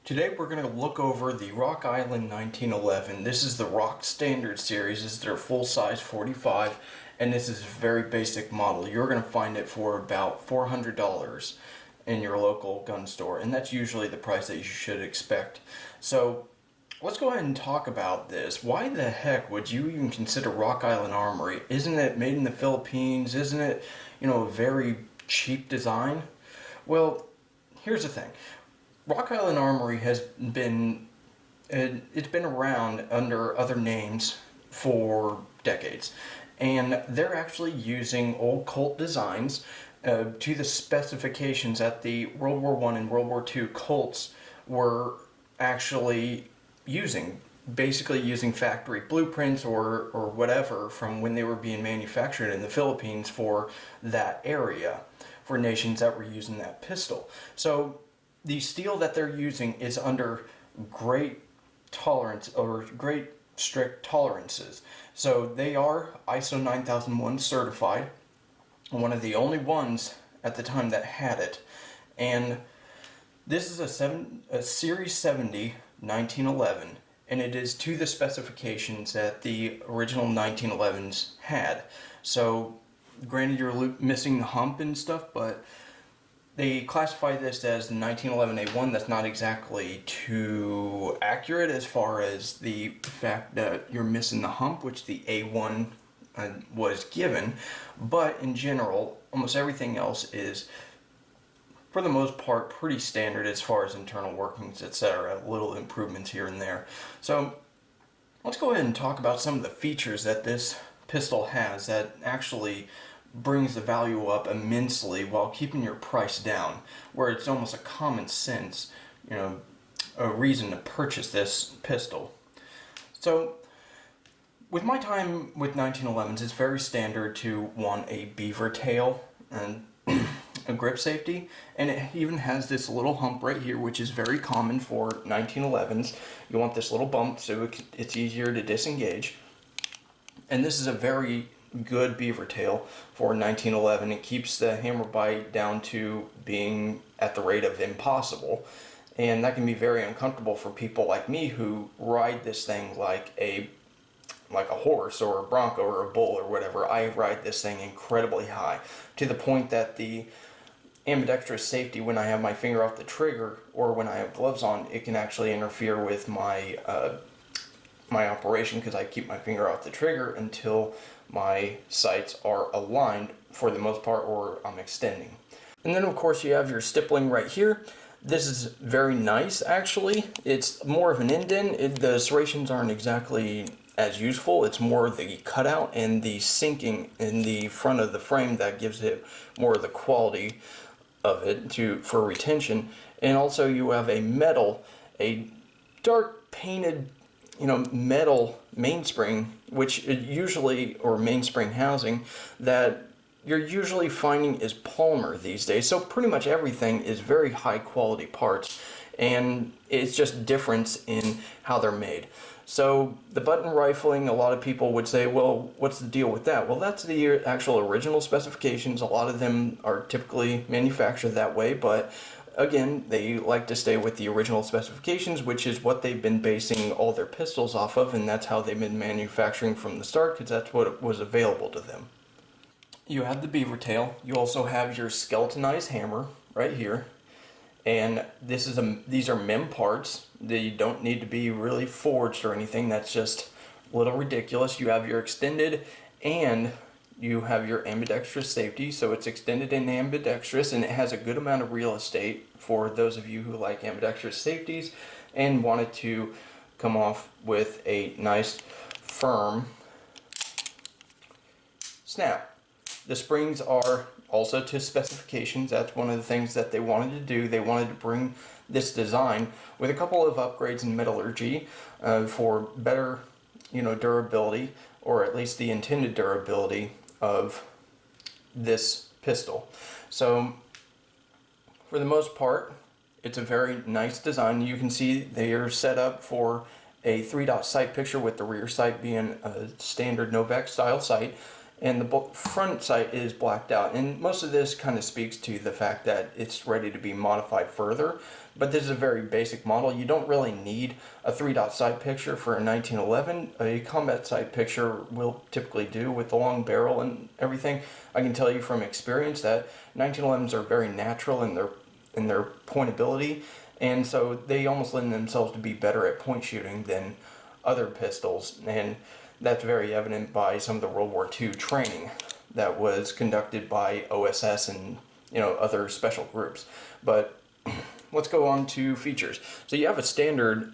Today we're going to look over the Rock Island 1911. This is the Rock Standard series. This is their full-size 45, and this is a very basic model. You're going to find it for about $400 in your local gun store, and that's usually the price that you should expect. So let's go ahead and talk about this. Why the heck would you even consider Rock Island Armory? Isn't it made in the Philippines? Isn't it, a very cheap design? Well, here's the thing. Rock Island Armory has been around under other names for decades, and they're actually using old Colt designs to the specifications that the World War I and World War II Colts were actually using, basically using factory blueprints or whatever from when they were being manufactured in the Philippines for that area, for nations that were using that pistol. So the steel that they're using is under great tolerance or great strict tolerances. So they are ISO 9001 certified, one of the only ones at the time that had it. And this is a Series 70 1911, and it is to the specifications that the original 1911s had. So granted, you're missing the hump and stuff, but they classify this as the 1911A1. That's not exactly too accurate as far as the fact that you're missing the hump, which the A1 was given. But in general, almost everything else is, for the most part, pretty standard as far as internal workings, etc. Little improvements here and there. So let's go ahead and talk about some of the features that this pistol has that actually brings the value up immensely while keeping your price down, where it's almost a common sense, a reason to purchase this pistol. So with my time with 1911s, it's very standard to want a beaver tail and a grip safety, and it even has this little hump right here, which is very common for 1911s. You want this little bump so it's easier to disengage, and this is a very good beaver tail for 1911. It keeps the hammer bite down to being at the rate of impossible, and that can be very uncomfortable for people like me who ride this thing like a horse or a bronco or a bull or whatever. I ride this thing incredibly high to the point that the ambidextrous safety, when I have my finger off the trigger or when I have gloves on, it can actually interfere with my operation, because I keep my finger off the trigger until my sights are aligned for the most part, or I'm extending. And then of course you have your stippling right here. This is very nice actually. It's more of an indent. The serrations aren't exactly as useful. It's more the cutout and the sinking in the front of the frame that gives it more of the quality of it for retention. And also you have a dark painted metal mainspring, which or mainspring housing, that you're usually finding is polymer these days. So pretty much everything is very high quality parts, and it's just difference in how they're made. So the button rifling, a lot of people would say, well, what's the deal with that? Well, that's the actual original specifications. A lot of them are typically manufactured that way, but again, they like to stay with the original specifications, which is what they've been basing all their pistols off of, and that's how they've been manufacturing from the start, because that's what was available to them. You have the beaver tail. You also have your skeletonized hammer right here, and these are MIM parts. They don't need to be really forged or anything. That's just a little ridiculous. You have your extended and you have your ambidextrous safety, so it's extended and ambidextrous, and it has a good amount of real estate for those of you who like ambidextrous safeties and want it to come off with a nice firm snap. The springs are also to specifications. That's one of the things that they wanted to do. They wanted to bring this design with a couple of upgrades in metallurgy for better durability, or at least the intended durability of this pistol. So for the most part, it's a very nice design. You can see they are set up for a 3-dot sight picture, with the rear sight being a standard Novak style sight, and the front sight is blacked out. And most of this kind of speaks to the fact that it's ready to be modified further. But this is a very basic model. You don't really need a 3-dot sight picture for a 1911. A combat sight picture will typically do with the long barrel and everything. I can tell you from experience that 1911s are very natural in their pointability, and so they almost lend themselves to be better at point shooting than other pistols. And that's very evident by some of the World War II training that was conducted by OSS and other special groups. But let's go on to features. So you have a standard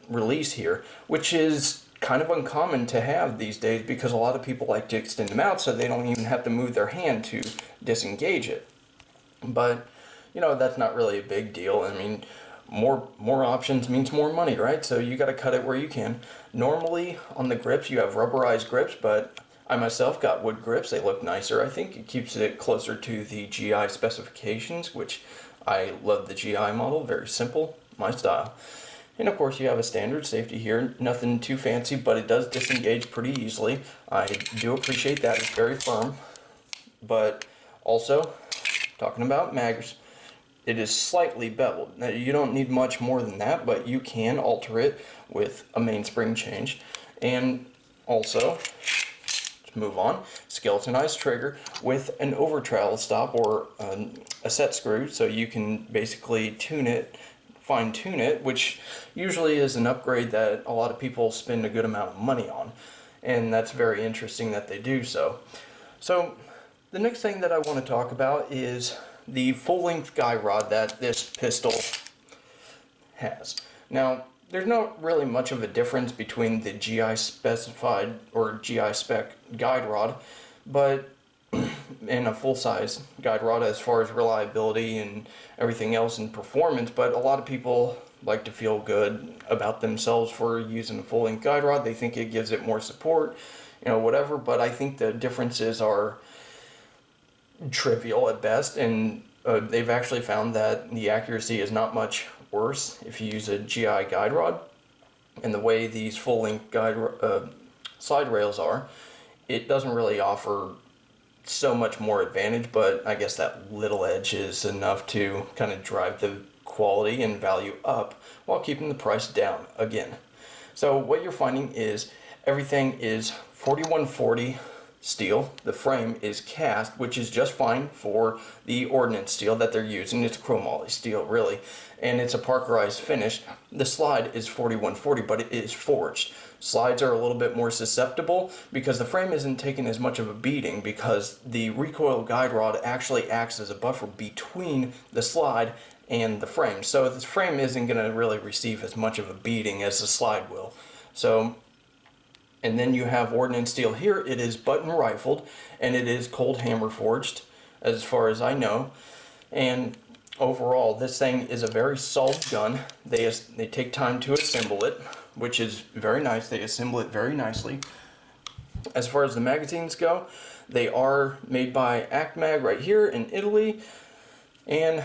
release here, which is kind of uncommon to have these days because a lot of people like to extend them out so they don't even have to move their hand to disengage it. But that's not really a big deal. I mean, more options means more money, right? So you got to cut it where you can. Normally on the grips you have rubberized grips, but I myself got wood grips. They look nicer. I think it keeps it closer to the GI specifications, which I love the GI model. Very simple, my style. And of course you have a standard safety here. Nothing too fancy, but it does disengage pretty easily. I do appreciate that. It's very firm. But also, talking about mags, it is slightly beveled. Now, you don't need much more than that, but you can alter it with a mainspring change. And also, let's move on, skeletonized trigger with an over trowel stop or a set screw, so you can basically fine tune it, which usually is an upgrade that a lot of people spend a good amount of money on. And that's very interesting that they do so. So the next thing that I want to talk about is the full-length guide rod that this pistol has. Now, there's not really much of a difference between the GI specified or GI spec guide rod, but and a full-size guide rod as far as reliability and everything else and performance. But a lot of people like to feel good about themselves for using a full-length guide rod. They think it gives it more support, whatever. But I think the differences are trivial at best, and they've actually found that the accuracy is not much worse if you use a GI guide rod. And the way these full-length slide rails are, it doesn't really offer so much more advantage, but I guess that little edge is enough to kind of drive the quality and value up while keeping the price down again. So what you're finding is everything is 4140 steel. The frame is cast, which is just fine for the ordnance steel that they're using. It's chromoly steel, really, and it's a parkerized finish. The slide is 4140, but it is forged. Slides are a little bit more susceptible because the frame isn't taking as much of a beating, because the recoil guide rod actually acts as a buffer between the slide and the frame. So this frame isn't going to really receive as much of a beating as the slide will. So, and then you have ordnance steel here. It is button rifled and it is cold hammer forged, as far as I know. And overall, this thing is a very solid gun. They take time to assemble it, which is very nice. They assemble it very nicely. As far as the magazines go, they are made by ActMag right here in Italy, and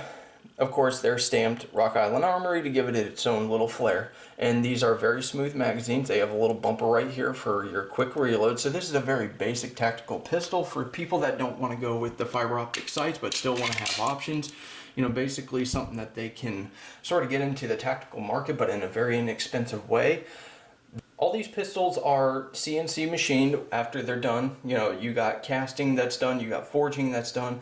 of course they're stamped Rock Island Armory to give it its own little flair. And these are very smooth magazines. They have a little bumper right here for your quick reload. So this is a very basic tactical pistol for people that don't want to go with the fiber optic sights but still want to have options. Basically something that they can sort of get into the tactical market, but in a very inexpensive way. All these pistols are CNC machined after they're done. You got casting that's done, you got forging that's done,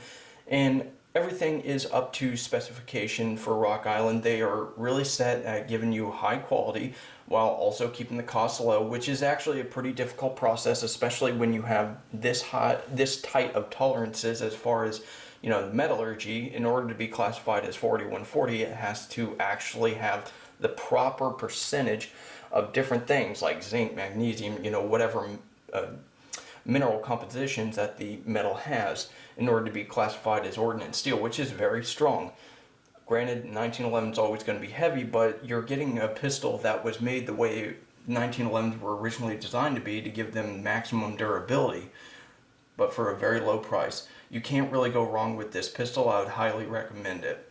and everything is up to specification for Rock Island. They are really set at giving you high quality while also keeping the costs low, which is actually a pretty difficult process, especially when you have this tight of tolerances as far as metallurgy. In order to be classified as 4140, it has to actually have the proper percentage of different things like zinc, magnesium, whatever mineral compositions that the metal has in order to be classified as ordnance steel, which is very strong. Granted, 1911 is always going to be heavy, but you're getting a pistol that was made the way 1911s were originally designed to be, to give them maximum durability, but for a very low price. You can't really go wrong with this pistol. I would highly recommend it.